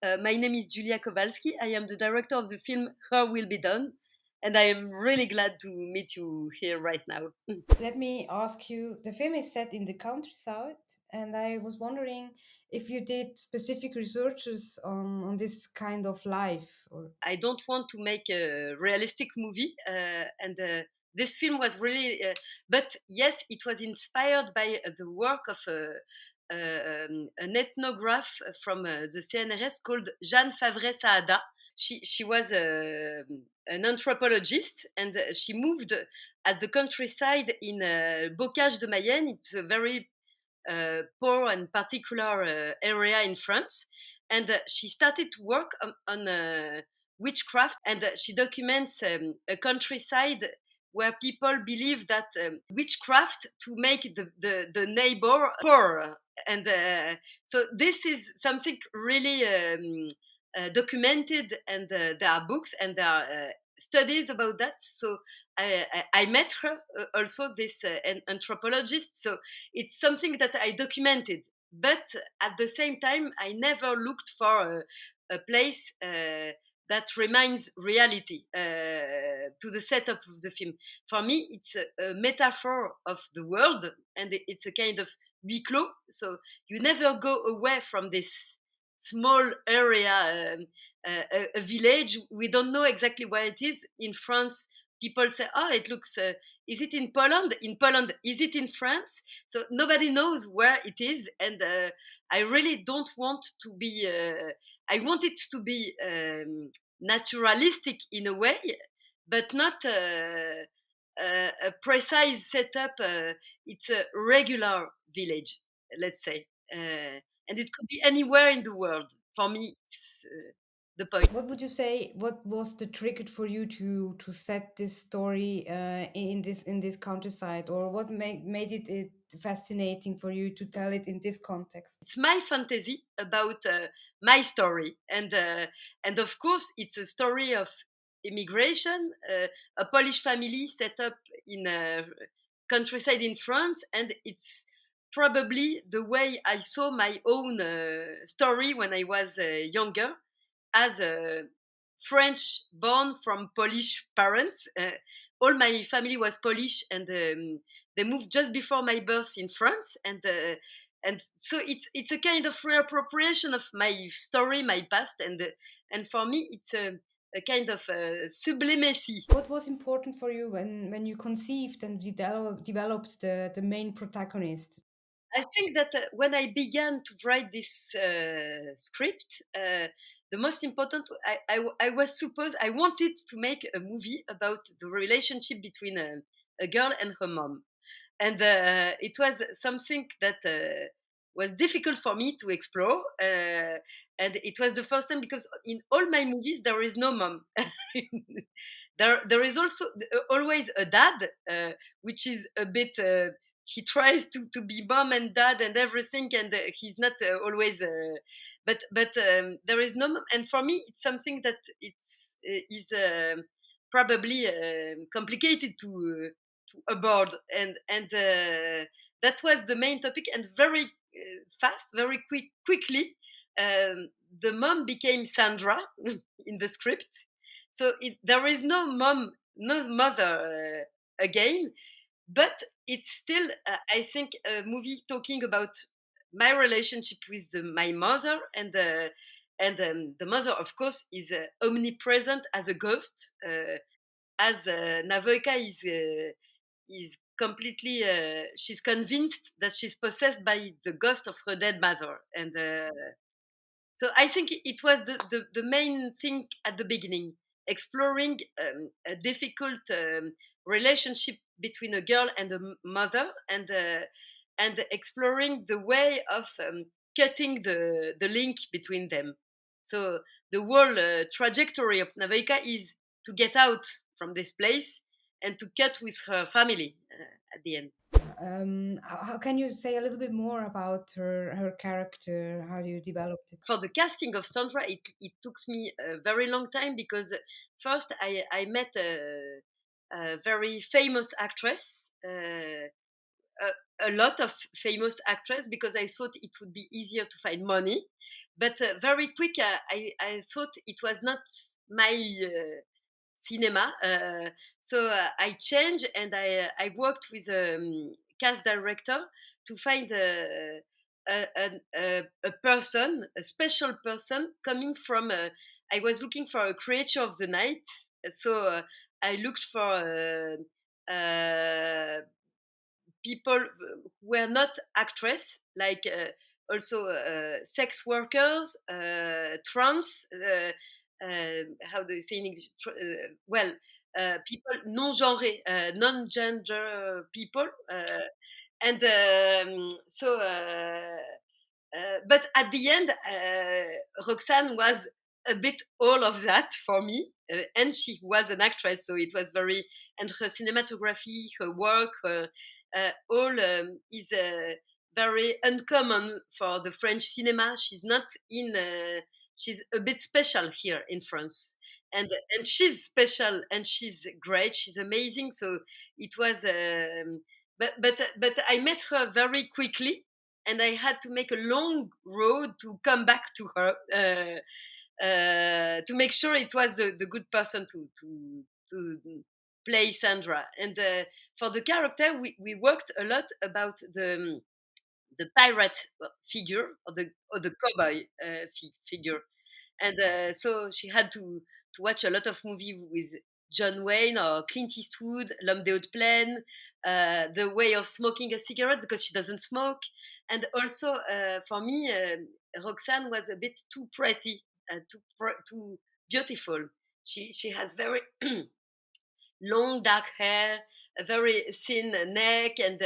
My name is Julia Kowalski. I am the director of the film Her Will Be Done, and I am really glad to meet you here right now. Let me ask you, the film is set in the countryside, and I was wondering if you did specific researches on this kind of life. Or I don't want to make a realistic movie, and this film was really, but yes, it was inspired by the work of an ethnograph from the CNRS called Jeanne Favre Saada. She was an anthropologist, and she moved at the countryside in Bocage de Mayenne. It's a very poor and particular area in France. And she started to work on witchcraft, and she documents a countryside where people believe that witchcraft to make the neighbor poor. And so this is something really documented, and there are books and there are studies about that. So I met her also, this an anthropologist. So it's something that I documented, but at the same time, I never looked for a place that reminds reality to the setup of the film. For me, it's a metaphor of the world, and it's a kind of huis clos. So you never go away from this small area, a village. We don't know exactly where it is. In France, people say, "Oh, it looks. Is it in Poland? In Poland, is it in France?" So nobody knows where it is, and I really don't want to be. I want it to be naturalistic in a way, but not a precise setup. It's a regular village, let's say, and it could be anywhere in the world. For me, it's the point. what would you say? What was the trigger for you to set this story in this countryside, or what made it fascinating for you to tell it in this context? It's my fantasy about my story, and of course it's a story of immigration, a Polish family set up in a countryside in France, and it's probably the way I saw my own story when I was younger, as a French born from Polish parents. All my family was Polish, and they moved just before my birth in France, and so it's a kind of reappropriation of my story, my past, and for me it's a kind of sublimacy. What was important for you when you conceived and developed the main protagonist? I think that when I began to write this script, the most important, I was supposed, I wanted to make a movie about the relationship between a girl and her mom. And it was something that was difficult for me to explore. And it was the first time, because in all my movies, there is no mom. There is also always a dad, which is a bit. He tries to be mom and dad and everything, and he's not always. But there is no mom, and for me, it's something that is probably complicated to aboard, and that was the main topic. And very fast, very quickly, the mom became Sandra in the script. So there is no mom, no mother again, but it's still, I think, a movie talking about my relationship with my mother, and the mother, of course, is omnipresent as a ghost, as Navoika is completely, she's convinced that she's possessed by the ghost of her dead mother, and so I think it was the main thing at the beginning, exploring a difficult relationship between a girl and a mother, and exploring the way of cutting the link between them. So the whole trajectory of Navaika is to get out from this place and to cut with her family at the end. How can you say a little bit more about her character? How you developed it? For the casting of Sandra, it took me a very long time, because first I met a very famous actress, a lot of famous actresses because I thought it would be easier to find money. But very quick, I thought it was not my cinema. I changed and I worked with a cast director to find a person, a special person coming from. I was looking for a creature of the night, so I looked for people who were not actress, like also sex workers, trans, how do you say in English? People non-gender people, and but at the end, Roxanne was a bit all of that for me, and she was an actress, so it was very. And her cinematography, her work, all is very uncommon for the French cinema. She's not in. She's a bit special here in France, and she's special and she's great. She's amazing. So it was. But I met her very quickly, and I had to make a long road to come back to her to make sure it was the good person to play Sandra. And for the character, we worked a lot about the pirate figure or the cowboy figure, and so she had to watch a lot of movie with John Wayne or Clint Eastwood, L'Homme des Hautes Plaines, the way of smoking a cigarette because she doesn't smoke, and also for me, Roxanne was a bit too pretty, too beautiful. She has very long dark hair, a very thin neck, and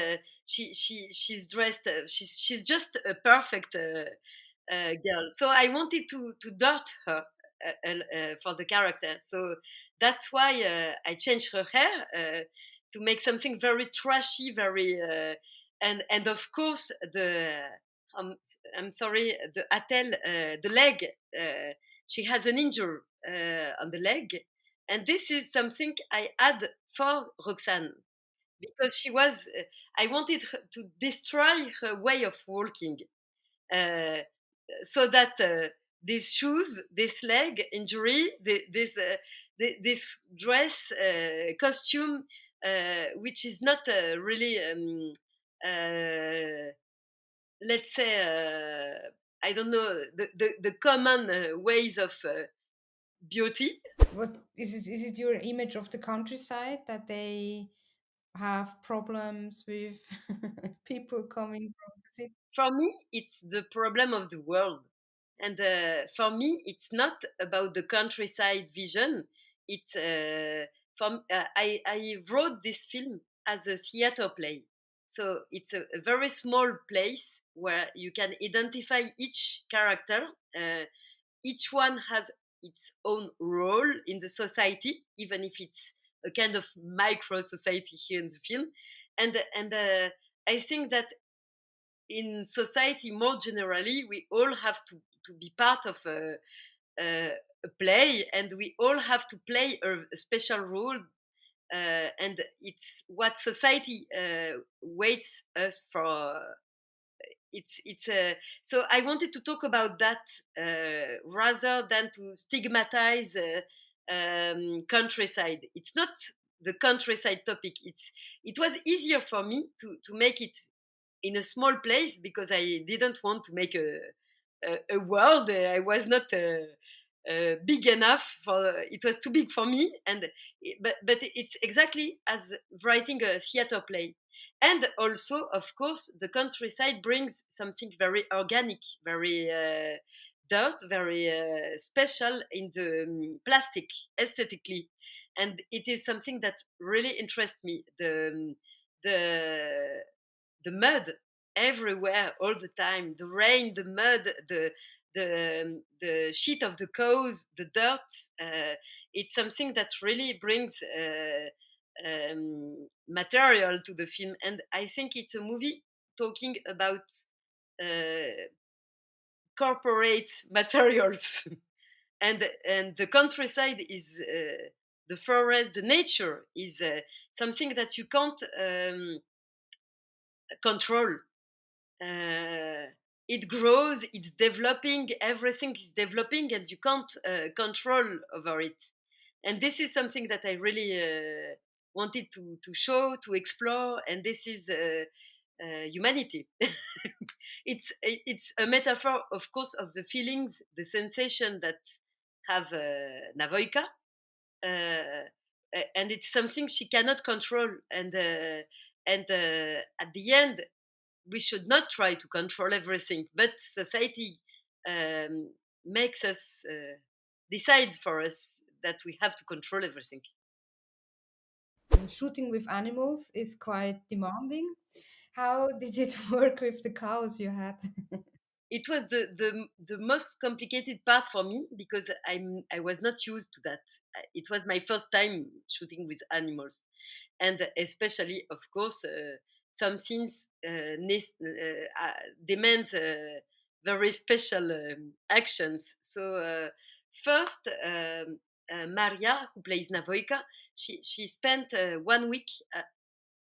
she's dressed. She's just a perfect girl. So I wanted to dot her for the character. So that's why I changed her hair to make something very trashy, very and of course um, I'm sorry, the Attel, the leg. She has an injury on the leg, and this is something I had for Roxanne because she was. I wanted her to destroy her way of walking, uh, so that these shoes, this leg injury, this dress costume, which is not really, let's say, I don't know, the common ways of beauty. What is it? Is it your image of the countryside that they have problems with people coming from the city? For me, it's the problem of the world. And for me, it's not about the countryside vision. It's I wrote this film as a theater play. So it's a very small place where you can identify each character. Each one has its own role in the society, even if it's a kind of micro society here in the film. And I think that in society more generally, we all have to be part of a play, and we all have to play a special role. And it's what society waits us for. It's So I wanted to talk about that rather than to stigmatize countryside. It's not the countryside topic. It was easier for me to make it in a small place because I didn't want to make a world. I was not big enough for. It was too big for me, and but it's exactly as writing a theater play. And also, of course, the countryside brings something very organic, very dirt, very special in the plastic aesthetically, and it is something that really interests me. The the mud everywhere all the time, the rain, the mud, the sheet of the cows, the dirt. It's something that really brings material to the film, and I think it's a movie talking about uh, corporate materials. And the countryside is the forest, the nature is something that you can't control. It grows, it's developing, everything is developing, and you can't control over it. And this is something that I really wanted to show, to explore, and this is humanity. It's a metaphor, of course, of the feelings, the sensation that have Navoika, and it's something she cannot control. And at the end, we should not try to control everything, but society um, makes us decide for us that we have to control everything. Shooting with animals is quite demanding. How did it work with the cows you had? It was the most complicated part for me because I was not used to that. It was my first time shooting with animals, and especially, of course, some scenes demands very special actions. So first, Maria, who plays Navoika, she spent 1 week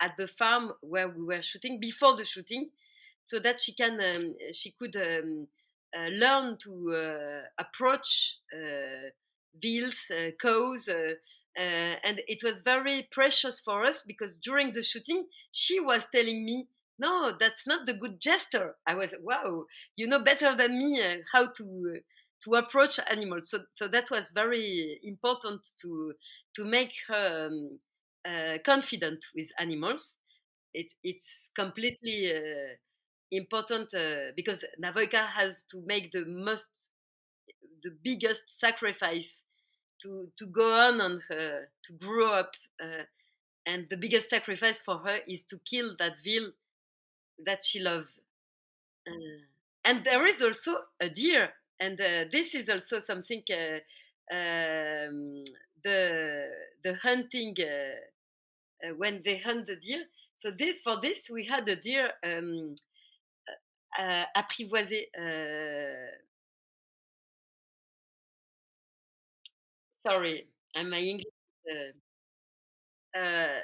at the farm where we were shooting before the shooting, so that she could learn to approach bills, cows, and it was very precious for us because during the shooting she was telling me, "No, that's not the good gesture." I was, wow, you know better than me how to approach animals. So that was very important to make her confident with animals. It's completely important because Navoika has to make the biggest sacrifice to go on her, to grow up, and the biggest sacrifice for her is to kill that veal that she loves. And there is also a deer, and this is also something. The the hunting when they hunt the deer. So this we had a deer apprivoisé. Sorry, and my English. A,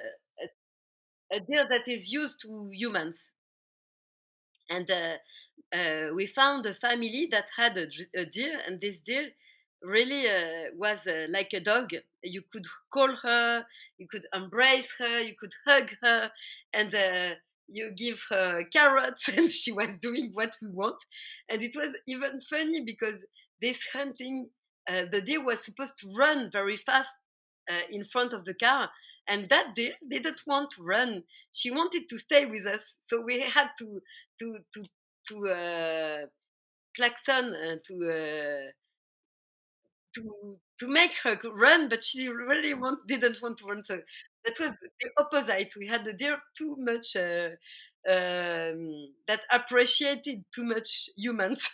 a deer that is used to humans, and we found a family that had a deer, and this deer really was like a dog. You could call her, you could embrace her, you could hug her, and you give her carrots, and she was doing what we want. And it was even funny because this hunting, the deer was supposed to run very fast in front of the car, and that deer didn't want to run. She wanted to stay with us, so we had to to to klaxon to make her run, but she really didn't want to run. So that was the opposite. We had the deer too much that appreciated too much humans.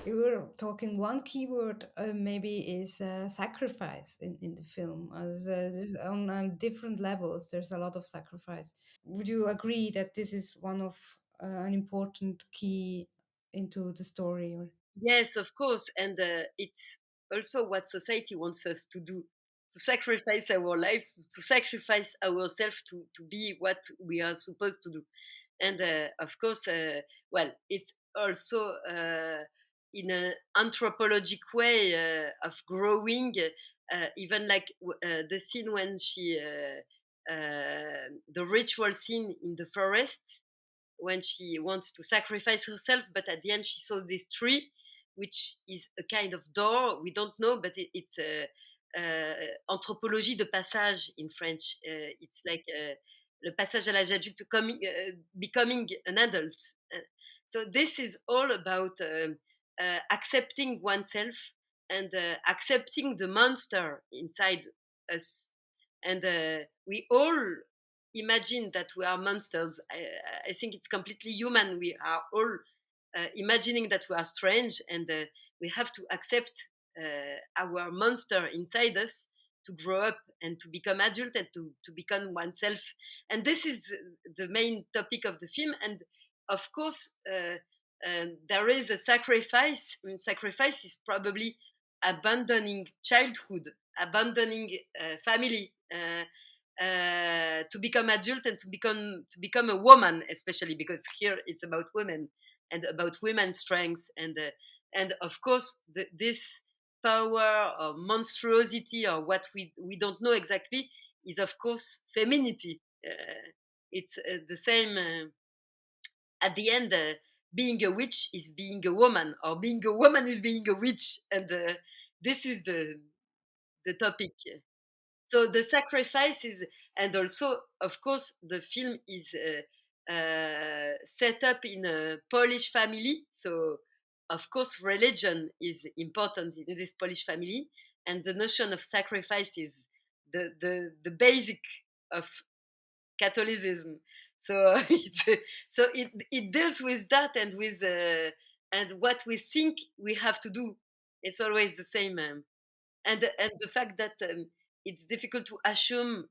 You were talking one keyword, maybe is sacrifice in the film. As there's on different levels, there's a lot of sacrifice. Would you agree that this is one of an important key into the story? Or Yes, of course, and it's also what society wants us to do, to sacrifice our lives, to sacrifice ourselves to be what we are supposed to do. And of course, well, it's also in an anthropologic way of growing, even like the scene when the ritual scene in the forest, when she wants to sacrifice herself, but at the end she saw this tree, which is a kind of door. We don't know, but it's a anthropologie de passage in French. It's like le passage à l'âge adulte, becoming an adult. Uh, so this is all about accepting oneself and accepting the monster inside us. And we all imagine that we are monsters. I think it's completely human. We are all imagining that we are strange, and we have to accept our monster inside us to grow up and to become adult and to become oneself. And this is the main topic of the film. And of course, there is a sacrifice. Sacrifice is probably abandoning childhood, abandoning family. to become adult and to become a woman, especially because here it's about women and about women's strengths, and of course this power or monstrosity or what we don't know exactly is of course femininity. It's the same. At the end, being a witch is being a woman, or being a woman is being a witch, and this is the topic. So the sacrifices, and also of course the film is set up in a Polish family, so of course religion is important in this Polish family, and the notion of sacrifice is the basic of Catholicism. So it deals with that, and what we think we have to do. It's always the same, and the fact that it's difficult to assume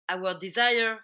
our desire